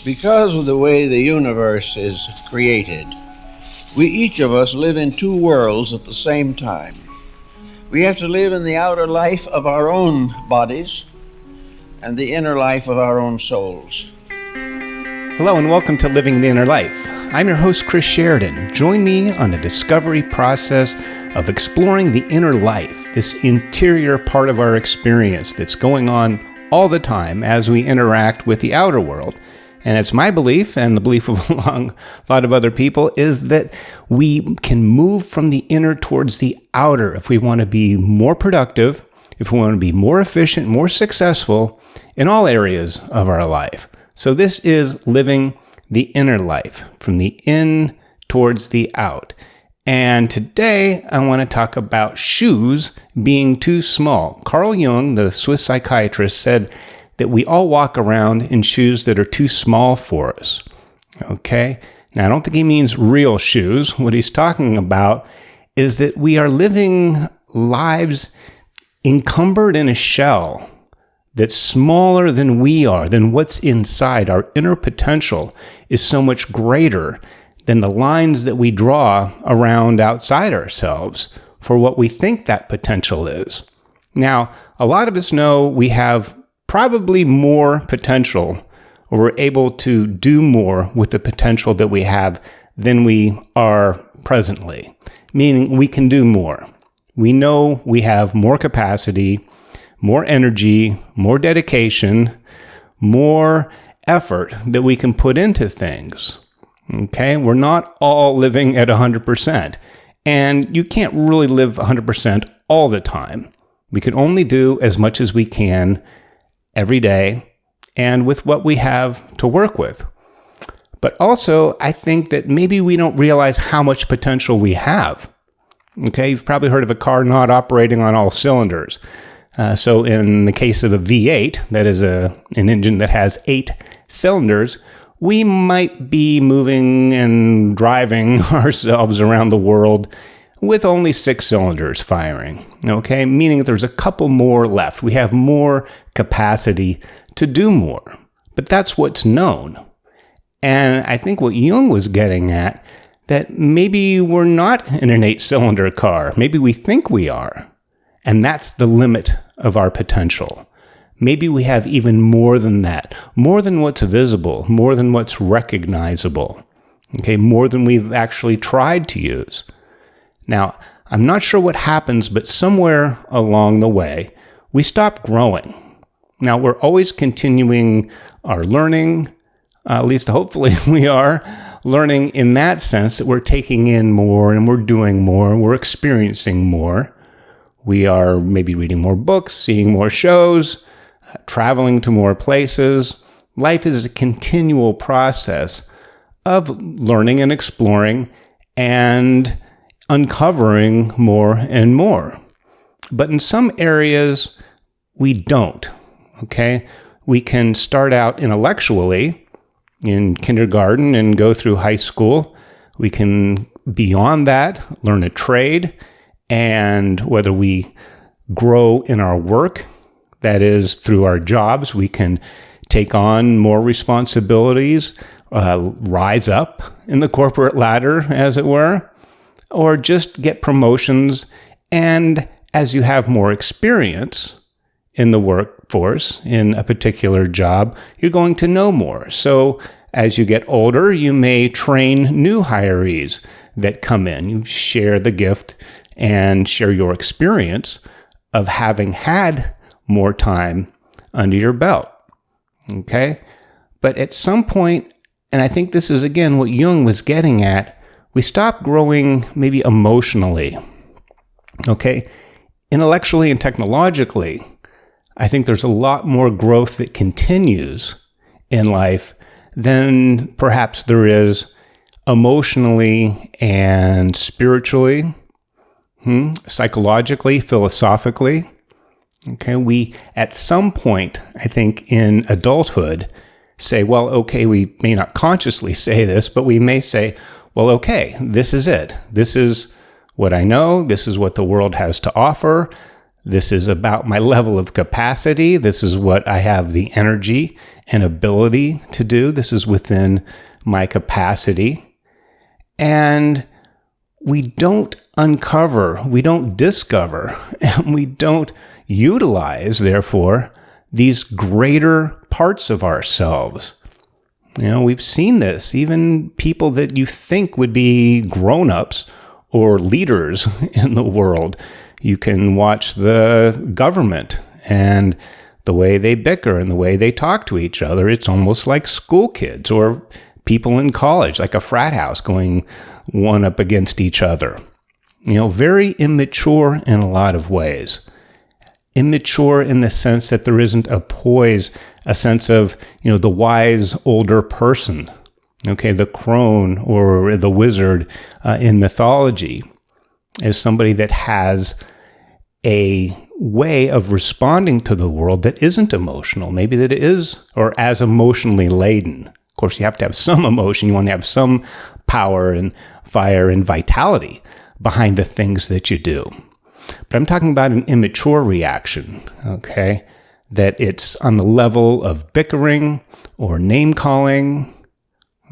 Because of the way the universe is created, we each of us live in two worlds at the same time. We have to live in the outer life of our own bodies and the inner life of our own souls. Hello and welcome to Living the Inner Life. I'm your host, Chris Sheridan. Join me on the discovery process of exploring the inner life, this interior part of our experience that's going on all the time as we interact with the outer world. And it's my belief, and the belief of a lot of other people, is that we can move from the inner towards the outer if we want to be more productive, if we want to be more efficient, more successful in all areas of our life. So this is living the inner life, from the in towards the out. And today I want to talk about shoes being too small. Carl Jung, the Swiss psychiatrist, said that we all walk around in shoes that are too small for us. Okay? Now, I don't think he means real shoes. What he's talking about is that we are living lives encumbered in a shell that's smaller than we are, than what's inside. Our inner potential is so much greater than the lines that we draw around outside ourselves for what we think that potential is. Now, a lot of us know we have probably more potential, or we're able to do more with the potential that we have than we are presently, meaning we can do more. We know we have more capacity, more energy, more dedication, more effort that we can put into things. Okay? We're not all living at 100%, and you can't really live 100% all the time. We can only do as much as we can every day and with what we have to work with. But also, I think that maybe we don't realize how much potential we have. Okay, you've probably heard of a car not operating on all cylinders. So in the case of a V8, that is an engine that has 8 cylinders, we might be moving and driving ourselves around the world with only 6 cylinders firing, okay? Meaning that there's a couple more left. We have more capacity to do more, but that's what's known. And I think what Jung was getting at, that maybe we're not in an 8-cylinder car. Maybe we think we are, and that's the limit of our potential. Maybe we have even more than that, more than what's visible, more than what's recognizable, okay? More than we've actually tried to use. Now, I'm not sure what happens, but somewhere along the way, we stop growing. Now, we're always continuing our learning, at least hopefully we are learning in that sense that we're taking in more and we're doing more and we're experiencing more. We are maybe reading more books, seeing more shows, traveling to more places. Life is a continual process of learning and exploring and uncovering more and more. But in some areas, we don't, okay? We can start out intellectually in kindergarten and go through high school. We can, beyond that, learn a trade, and whether we grow in our work, that is through our jobs, we can take on more responsibilities, rise up in the corporate ladder, as it were, or just get promotions. And as you have more experience in the workforce, in a particular job, you're going to know more. So as you get older, you may train new hirees that come in. You share the gift and share your experience of having had more time under your belt. Okay? But at some point, and I think this is again what Jung was getting at, we stop growing maybe emotionally, okay? Intellectually and technologically, I think there's a lot more growth that continues in life than perhaps there is emotionally and spiritually, psychologically, philosophically. Okay, we at some point, I think in adulthood, say, well, okay, we may not consciously say this, but we may say, well, okay, this is it. This is what I know. This is what the world has to offer. This is about my level of capacity. This is what I have the energy and ability to do. This is within my capacity. And we don't uncover, we don't discover, and we don't utilize, therefore, these greater parts of ourselves. We've seen this. Even people that you think would be grown-ups or leaders in the world. You can watch the government and the way they bicker and the way they talk to each other. It's almost like school kids or people in college, like a frat house going one up against each other. Very immature in a lot of ways. Immature in the sense that there isn't a poise, a sense of, the wise older person. Okay, the crone or the wizard in mythology is somebody that has a way of responding to the world that isn't emotional. Maybe that it is, or as emotionally laden. Of course, you have to have some emotion. You want to have some power and fire and vitality behind the things that you do. But I'm talking about an immature reaction, okay? That it's on the level of bickering or name-calling.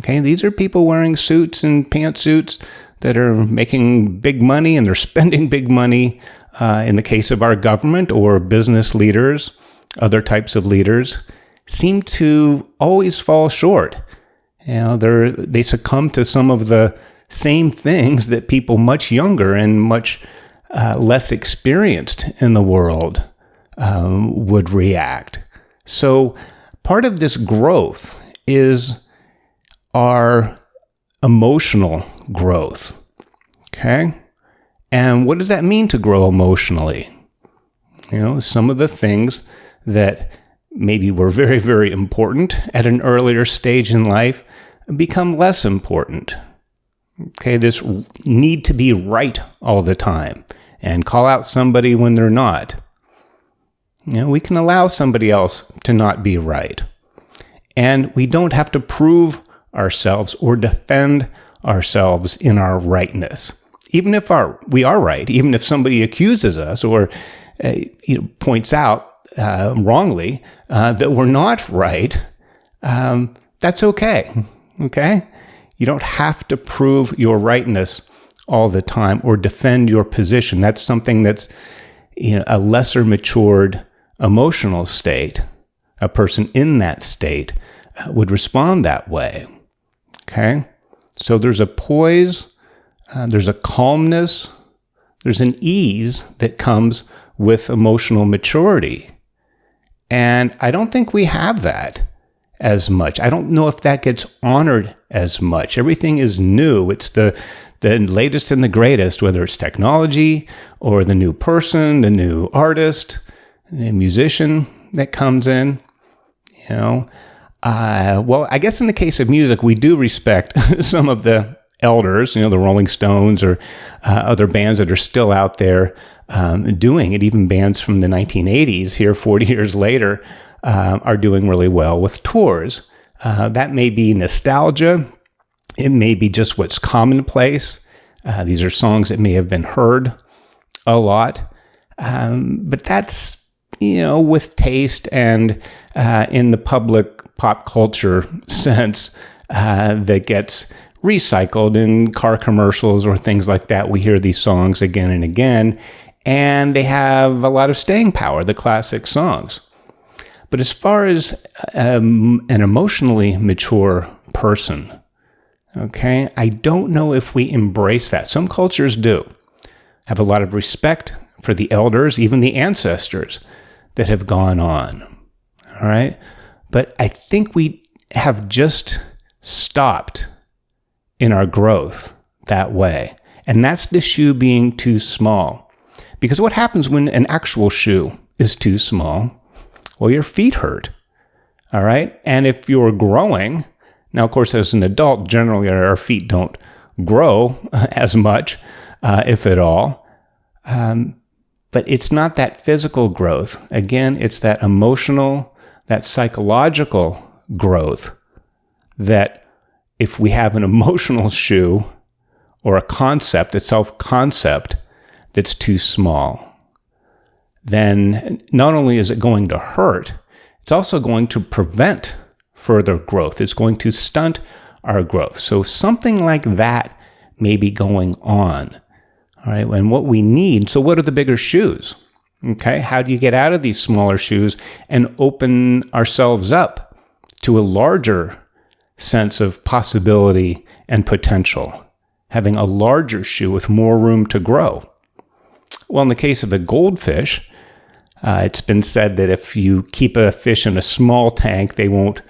Okay, these are people wearing suits and pantsuits that are making big money, and they're spending big money in the case of our government or business leaders, other types of leaders, seem to always fall short. They succumb to some of the same things that people much younger and much less experienced in the world would react. So part of this growth is our emotional growth. Okay? And what does that mean to grow emotionally? Some of the things that maybe were very, very important at an earlier stage in life become less important. Okay, this need to be right all the time and call out somebody when they're not. We can allow somebody else to not be right. And we don't have to prove ourselves or defend ourselves in our rightness. Even if we are right, even if somebody accuses us or points out wrongly that we're not right, that's okay. Okay? You don't have to prove your rightness all the time or defend your position. That's something that's a lesser matured emotional state. A person in that state would respond that way. Okay? So there's a poise, there's a calmness, there's an ease that comes with emotional maturity. And I don't think we have that as much. I don't know if that gets honored as much. Everything is new. It's the latest and the greatest, whether it's technology or the new person, the new artist, the musician that comes in. Well, I guess in the case of music, we do respect some of the elders, the Rolling Stones or other bands that are still out there doing it. Even bands from the 1980s here 40 years later are doing really well with tours. That may be nostalgia. It may be just what's commonplace. These are songs that may have been heard a lot. But that's, with taste and in the public pop culture sense that gets recycled in car commercials or things like that. We hear these songs again and again, and they have a lot of staying power, the classic songs. But as far as an emotionally mature person, okay, I don't know if we embrace that. Some cultures do have a lot of respect for the elders, even the ancestors that have gone on. All right. But I think we have just stopped in our growth that way. And that's the shoe being too small. Because what happens when an actual shoe is too small? Well, your feet hurt. All right. And if you're growing, now, of course, as an adult, generally our feet don't grow as much, if at all. But it's not that physical growth. Again, it's that emotional, that psychological growth that if we have an emotional shoe or a concept, a self-concept that's too small, then not only is it going to hurt, it's also going to prevent further growth. It's going to stunt our growth. So something like that may be going on. All right. And what we need, so what are the bigger shoes? Okay. How do you get out of these smaller shoes and open ourselves up to a larger sense of possibility and potential? Having a larger shoe with more room to grow. Well, in the case of a goldfish, it's been said that if you keep a fish in a small tank, they won't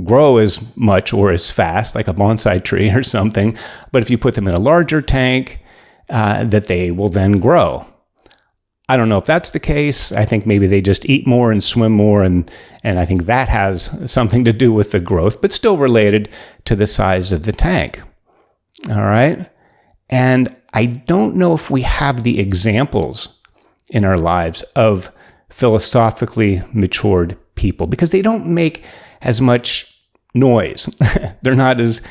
grow as much or as fast, like a bonsai tree or something. But if you put them in a larger tank, that they will then grow. I don't know if that's the case. I think maybe they just eat more and swim more, and I think that has something to do with the growth, but still related to the size of the tank. All right? And I don't know if we have the examples in our lives of philosophically matured people, because they don't make as much noise. They're not as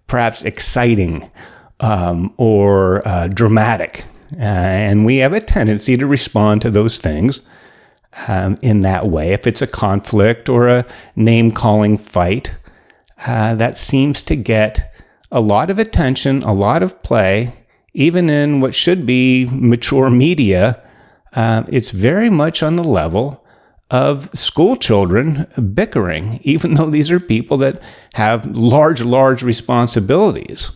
perhaps exciting or dramatic. And we have a tendency to respond to those things in that way. If it's a conflict or a name-calling fight, that seems to get a lot of attention, a lot of play, even in what should be mature media. It's very much on the level of school children bickering, even though these are people that have large responsibilities.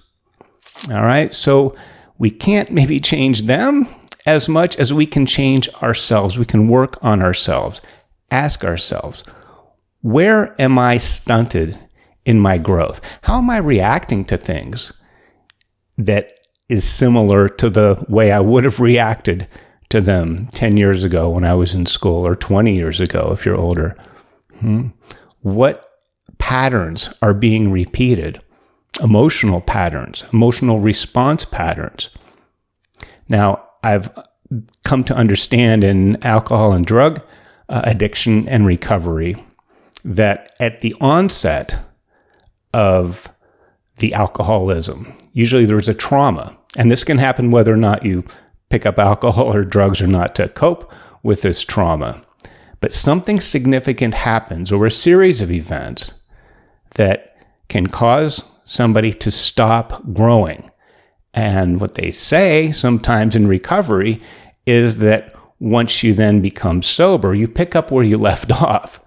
All right, so we can't maybe change them as much as we can change ourselves. We can work on ourselves, ask ourselves, where am I stunted in my growth? How am I reacting to things that is similar to the way I would have reacted to them 10 years ago when I was in school, or 20 years ago if you're older? What patterns are being repeated? Emotional patterns, emotional response patterns. Now, I've come to understand in alcohol and drug addiction and recovery that at the onset of the alcoholism, usually there's a trauma. And this can happen whether or not you pick up alcohol or drugs or not to cope with this trauma. But something significant happens, or a series of events that can cause somebody to stop growing. And what they say sometimes in recovery is that once you then become sober, you pick up where you left off.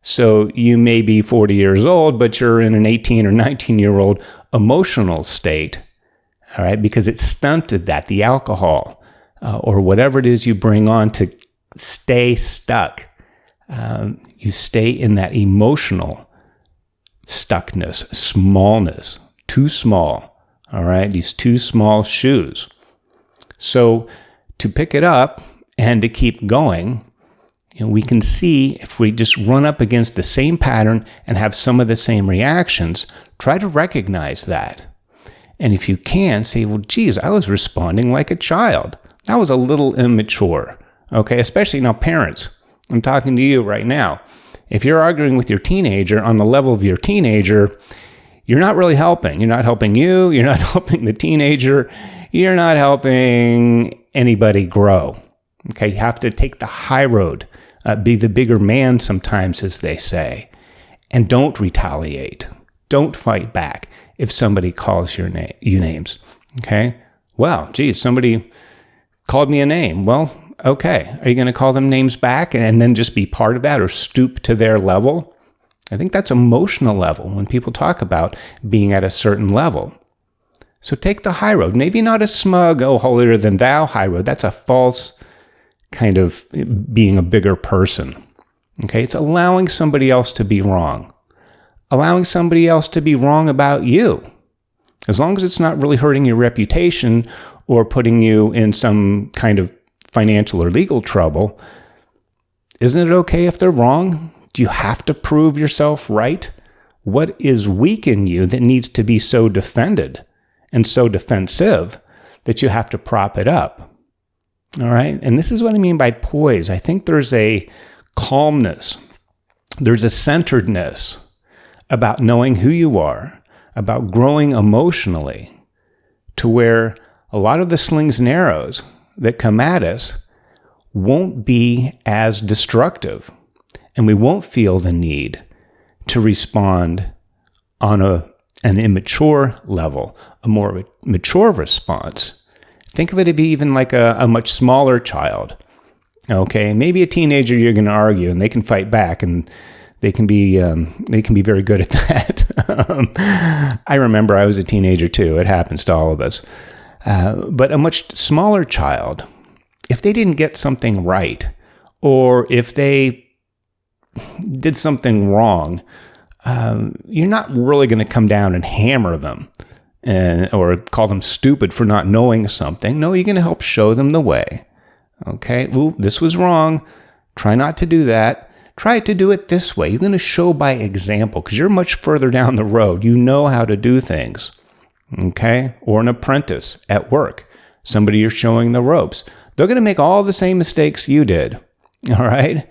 So you may be 40 years old, but you're in an 18 or 19-year-old emotional state, all right, because it stunted that, the alcohol, or whatever it is you bring on to stay stuck. You stay in that emotional stuckness, smallness, too small, all right, these too small shoes. So to pick it up and to keep going, we can see if we just run up against the same pattern and have some of the same reactions, try to recognize that. And if you can, say, well, geez, I was responding like a child. That was a little immature, okay? Especially now, parents, I'm talking to you right now. If you're arguing with your teenager on the level of your teenager, you're not really helping. You're not helping you. You're not helping the teenager. You're not helping anybody grow, okay? You have to take the high road, be the bigger man sometimes, as they say, and don't retaliate. Don't fight back if somebody calls you names, okay? Well, geez, somebody called me a name. Well, okay. Are you going to call them names back and then just be part of that or stoop to their level? I think that's emotional level when people talk about being at a certain level. So take the high road. Maybe not a smug, oh, holier than thou high road. That's a false kind of being a bigger person. Okay? It's allowing somebody else to be wrong. Allowing somebody else to be wrong about you. As long as it's not really hurting your reputation or putting you in some kind of financial or legal trouble, isn't it okay if they're wrong? Do you have to prove yourself right? What is weak in you that needs to be so defended and so defensive that you have to prop it up? All right? And this is what I mean by poise. I think there's a calmness, there's a centeredness about knowing who you are, about growing emotionally, to where a lot of the slings and arrows that come at us, won't be as destructive, and we won't feel the need to respond on an immature level, a more mature response. Think of it as even like a much smaller child. Okay, maybe a teenager, you're going to argue, and they can fight back, and they can be very good at that. I remember I was a teenager too. It happens to all of us. But a much smaller child, if they didn't get something right, or if they did something wrong, you're not really going to come down and hammer them or call them stupid for not knowing something. No, you're going to help show them the way. Okay, ooh, this was wrong. Try not to do that. Try to do it this way. You're going to show by example because you're much further down the road. You know how to do things. Okay, or an apprentice at work, somebody you're showing the ropes. They're going to make all the same mistakes you did. All right,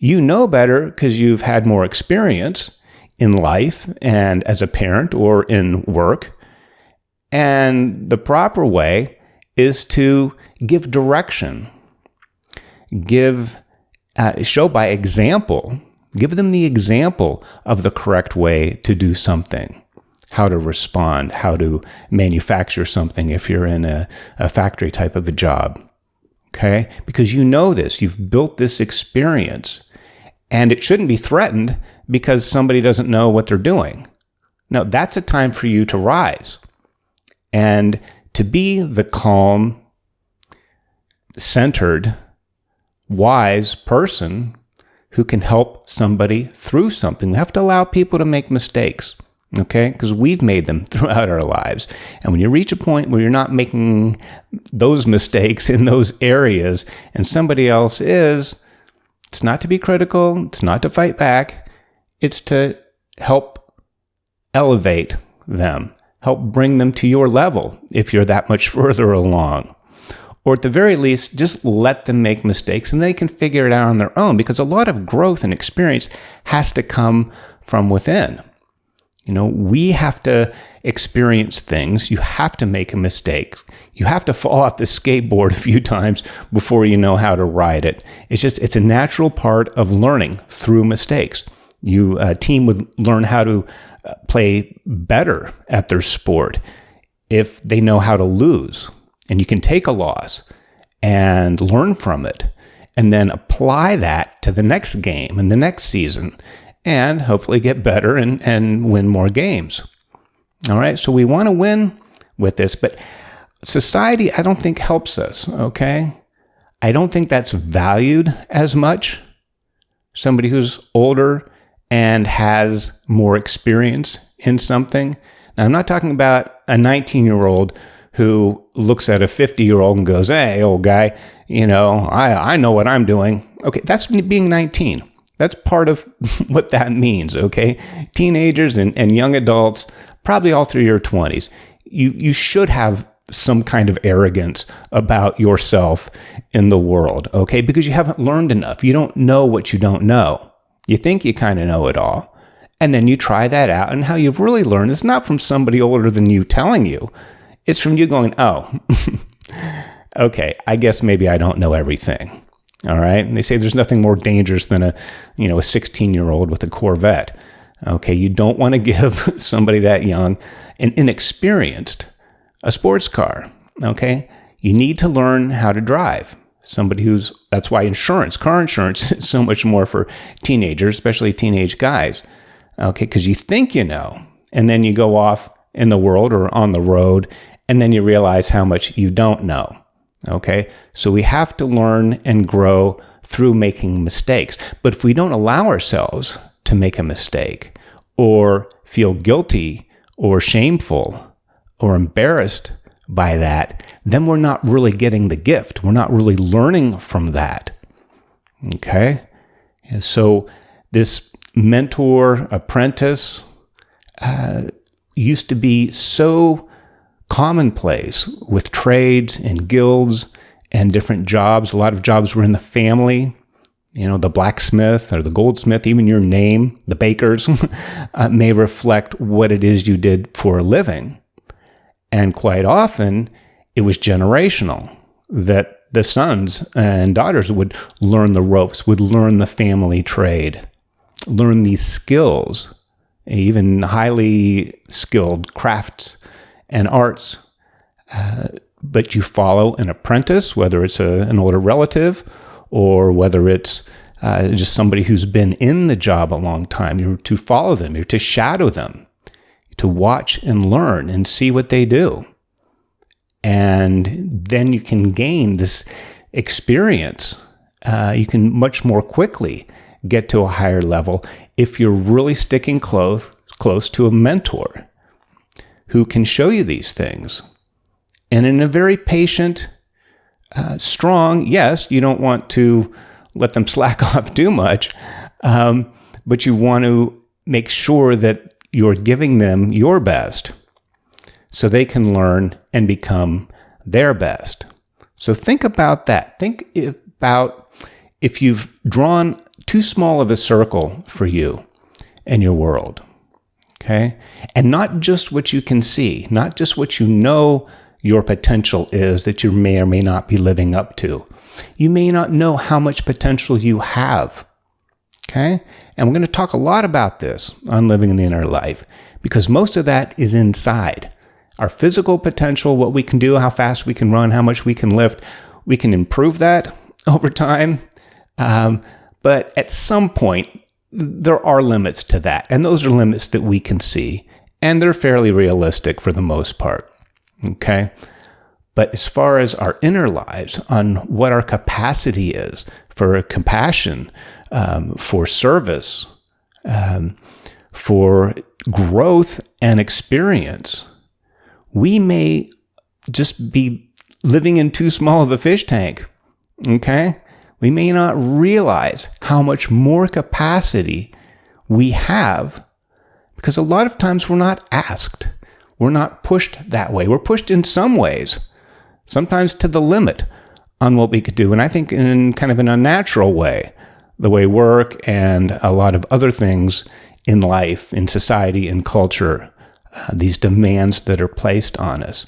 you know better because you've had more experience in life and as a parent or in work. And the proper way is to give direction, show by example, give them the example of the correct way to do something, how to respond, how to manufacture something if you're in a factory type of a job. Okay? Because you know this, you've built this experience, and it shouldn't be threatened because somebody doesn't know what they're doing. No, that's a time for you to rise and to be the calm, centered, wise person who can help somebody through something. We have to allow people to make mistakes, okay? Because we've made them throughout our lives. And when you reach a point where you're not making those mistakes in those areas and somebody else is, it's not to be critical, it's not to fight back, it's to help elevate them, help bring them to your level if you're that much further along. Or at the very least, just let them make mistakes and they can figure it out on their own, because a lot of growth and experience has to come from within. You know, we have to experience things. You have to make a mistake. You have to fall off the skateboard a few times before you know how to ride it. It's a natural part of learning through mistakes. A team would learn how to play better at their sport if they know how to lose. And you can take a loss and learn from it and then apply that to the next game and the next season and hopefully get better and win more games. All right, so we want to win with this, but society, I don't think, helps us, okay? I don't think that's valued as much. Somebody who's older and has more experience in something. Now, I'm not talking about a 19-year-old who looks at a 50-year-old and goes, hey, old guy, you know, I know what I'm doing. Okay, that's being 19. That's part of what that means, okay? Teenagers and young adults, probably all through your 20s, you should have some kind of arrogance about yourself in the world, okay? Because you haven't learned enough. You don't know what you don't know. You think you kind of know it all. And then you try that out, and how you've really learned is not from somebody older than you telling you. It's from you going, oh, okay, I guess maybe I don't know everything. All right. And they say there's nothing more dangerous than a 16-year-old with a Corvette. Okay. You don't want to give somebody that young and inexperienced a sports car. Okay. You need to learn how to drive. That's why car insurance is so much more for teenagers, especially teenage guys. Okay. Because you think you know, and then you go off in the world or on the road, and then you realize how much you don't know. Okay, so we have to learn and grow through making mistakes. But if we don't allow ourselves to make a mistake or feel guilty or shameful or embarrassed by that, then we're not really getting the gift. We're not really learning from that. Okay, and so this mentor apprentice used to be so commonplace with trades and guilds and different jobs. A lot of jobs were in the family, the blacksmith or the goldsmith, even your name, the bakers, may reflect what it is you did for a living. And quite often, it was generational, that the sons and daughters would learn the ropes, would learn the family trade, learn these skills, even highly skilled crafts and arts. But you follow an apprentice, whether it's an older relative or whether it's just somebody who's been in the job a long time. You're to follow them. You're to shadow them, to watch and learn and see what they do. And then you can gain this experience. You can much more quickly get to a higher level if you're really sticking close to a mentor who can show you these things. And in a very patient, strong, yes, you don't want to let them slack off too much, but you want to make sure that you're giving them your best so they can learn and become their best. So think about that. Think about if you've drawn too small of a circle for you and your world, okay? And not just what you can see, not just what you know your potential is that you may or may not be living up to. You may not know how much potential you have, okay? And we're going to talk a lot about this on Living in the Inner Life because most of that is inside. Our physical potential, what we can do, how fast we can run, how much we can lift, we can improve that over time. But at some point, there are limits to that. And those are limits that we can see. And they're fairly realistic for the most part. Okay? But as far as our inner lives, on what our capacity is for compassion, for service, for growth and experience, we may just be living in too small of a fish tank. Okay? We may not realize how much more capacity we have because a lot of times we're not asked. We're not pushed that way. We're pushed in some ways, sometimes to the limit on what we could do. And I think in kind of an unnatural way, the way work and a lot of other things in life, in society, in culture, these demands that are placed on us,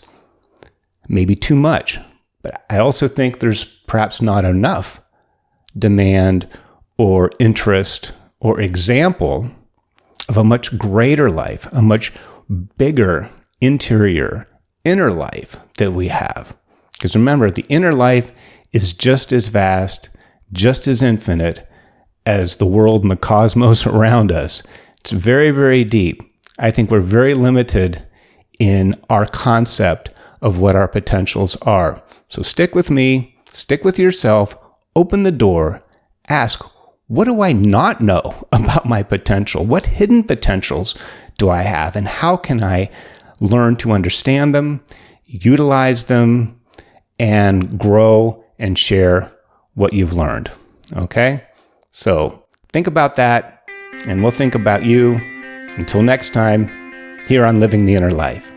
maybe too much. But I also think there's perhaps not enough demand or interest or example of a much greater life, a much bigger interior, inner life that we have. Because remember, the inner life is just as vast, just as infinite as the world and the cosmos around us. It's very, very deep. I think we're very limited in our concept of what our potentials are. So stick with me, stick with yourself, open the door, ask, what do I not know about my potential? What hidden potentials do I have? And how can I learn to understand them, utilize them, and grow and share what you've learned? Okay? So think about that, and we'll think about you. Until next time, here on Living the Inner Life.